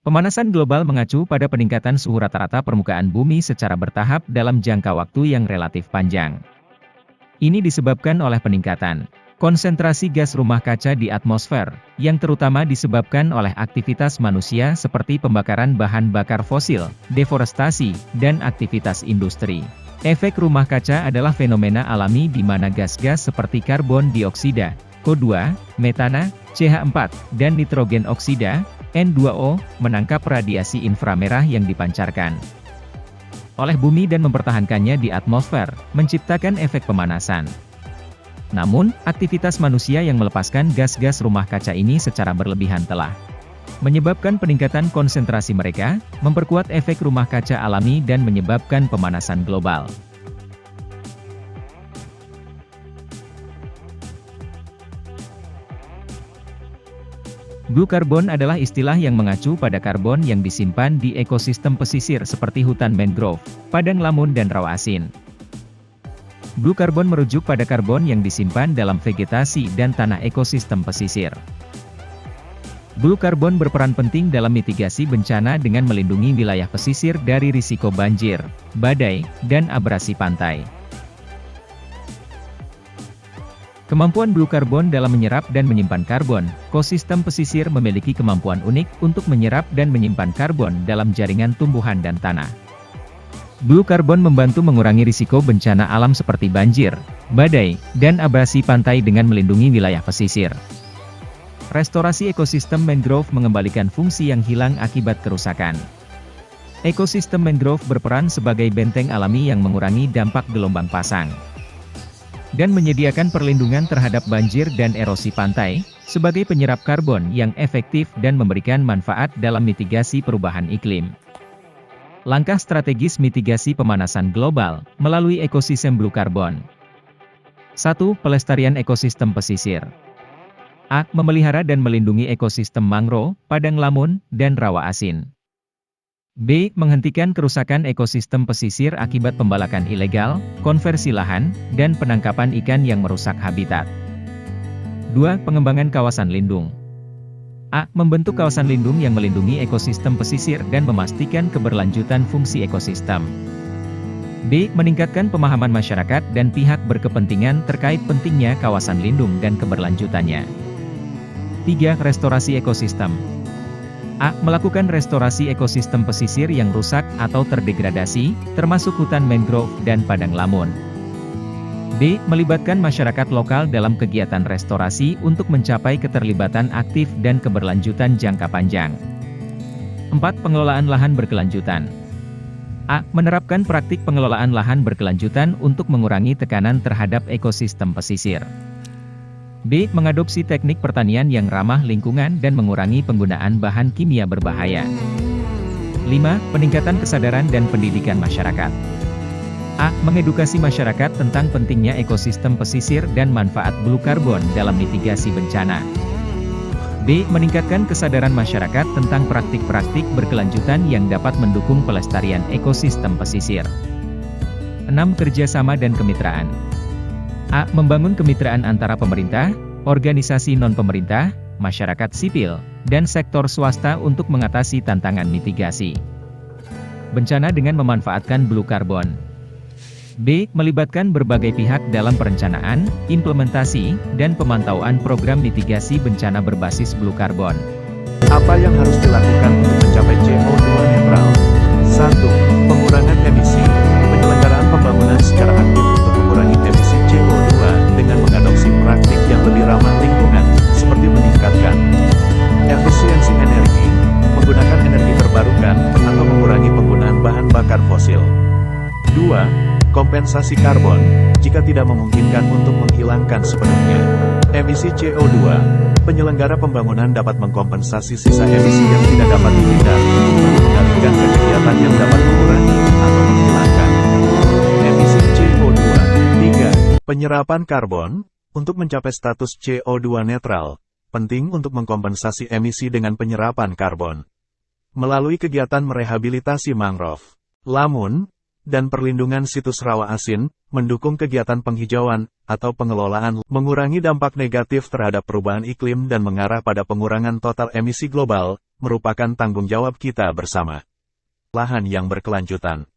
Pemanasan global mengacu pada peningkatan suhu rata-rata permukaan bumi secara bertahap dalam jangka waktu yang relatif panjang. Ini disebabkan oleh peningkatan konsentrasi gas rumah kaca di atmosfer, yang terutama disebabkan oleh aktivitas manusia seperti pembakaran bahan bakar fosil, deforestasi, dan aktivitas industri. Efek rumah kaca adalah fenomena alami di mana gas-gas seperti karbon dioksida, CO2, metana, CH4, dan nitrogen oksida, N2O, menangkap radiasi inframerah yang dipancarkan oleh bumi dan mempertahankannya di atmosfer, menciptakan efek pemanasan. Namun, aktivitas manusia yang melepaskan gas-gas rumah kaca ini secara berlebihan telah menyebabkan peningkatan konsentrasi mereka, memperkuat efek rumah kaca alami dan menyebabkan pemanasan global. Blue carbon adalah istilah yang mengacu pada karbon yang disimpan di ekosistem pesisir seperti hutan mangrove, padang lamun dan rawa asin. Blue carbon merujuk pada karbon yang disimpan dalam vegetasi dan tanah ekosistem pesisir. Blue carbon berperan penting dalam mitigasi bencana dengan melindungi wilayah pesisir dari risiko banjir, badai, dan abrasi pantai. Kemampuan blue carbon dalam menyerap dan menyimpan karbon, ekosistem pesisir memiliki kemampuan unik untuk menyerap dan menyimpan karbon dalam jaringan tumbuhan dan tanah. Blue carbon membantu mengurangi risiko bencana alam seperti banjir, badai, dan abrasi pantai dengan melindungi wilayah pesisir. Restorasi ekosistem mangrove mengembalikan fungsi yang hilang akibat kerusakan. Ekosistem mangrove berperan sebagai benteng alami yang mengurangi dampak gelombang pasang dan menyediakan perlindungan terhadap banjir dan erosi pantai, sebagai penyerap karbon yang efektif dan memberikan manfaat dalam mitigasi perubahan iklim. Langkah strategis mitigasi pemanasan global, melalui ekosistem blue carbon. 1. Pelestarian ekosistem pesisir. A. Memelihara dan melindungi ekosistem mangrove, padang lamun, dan rawa asin. B. Menghentikan kerusakan ekosistem pesisir akibat pembalakan ilegal, konversi lahan, dan penangkapan ikan yang merusak habitat. 2. Pengembangan kawasan lindung. A. Membentuk kawasan lindung yang melindungi ekosistem pesisir dan memastikan keberlanjutan fungsi ekosistem. B. Meningkatkan pemahaman masyarakat dan pihak berkepentingan terkait pentingnya kawasan lindung dan keberlanjutannya. 3. Restorasi ekosistem. A. Melakukan restorasi ekosistem pesisir yang rusak atau terdegradasi, termasuk hutan mangrove dan padang lamun. B. Melibatkan masyarakat lokal dalam kegiatan restorasi untuk mencapai keterlibatan aktif dan keberlanjutan jangka panjang. 4. Pengelolaan lahan berkelanjutan. A. Menerapkan praktik pengelolaan lahan berkelanjutan untuk mengurangi tekanan terhadap ekosistem pesisir. B. Mengadopsi teknik pertanian yang ramah lingkungan dan mengurangi penggunaan bahan kimia berbahaya. 5. Peningkatan kesadaran dan pendidikan masyarakat. A. Mengedukasi masyarakat tentang pentingnya ekosistem pesisir dan manfaat blue carbon dalam mitigasi bencana. B. Meningkatkan kesadaran masyarakat tentang praktik-praktik berkelanjutan yang dapat mendukung pelestarian ekosistem pesisir. 6. Kerjasama dan kemitraan. A. Membangun kemitraan antara pemerintah, organisasi non-pemerintah, masyarakat sipil, dan sektor swasta untuk mengatasi tantangan mitigasi bencana dengan memanfaatkan blue carbon. B. Melibatkan berbagai pihak dalam perencanaan, implementasi, dan pemantauan program mitigasi bencana berbasis blue carbon. Apa yang harus dilakukan untuk mencapai CO2 netral? 1. Pengurangan emisi. Penyelenggaraan pembangunan secara aktif untuk mengurangi emisi CO2 dengan mengadopsi praktik yang lebih ramah lingkungan, seperti meningkatkan efisiensi energi, menggunakan energi terbarukan, atau mengurangi penggunaan bahan bakar fosil. 2. Kompensasi karbon, jika tidak memungkinkan untuk menghilangkan sepenuhnya emisi CO2, penyelenggara pembangunan dapat mengkompensasi sisa emisi yang tidak dapat dihindari, lalu mengalihkan ke kegiatan yang dapat mengurangi atau menghilangkan emisi CO2. 3. Penyerapan karbon, untuk mencapai status CO2 netral, penting untuk mengkompensasi emisi dengan penyerapan karbon melalui kegiatan merehabilitasi mangrove, lamun, dan perlindungan situs rawa asin, mendukung kegiatan penghijauan, atau pengelolaan, mengurangi dampak negatif terhadap perubahan iklim dan mengarah pada pengurangan total emisi global, merupakan tanggung jawab kita bersama. Lahan yang berkelanjutan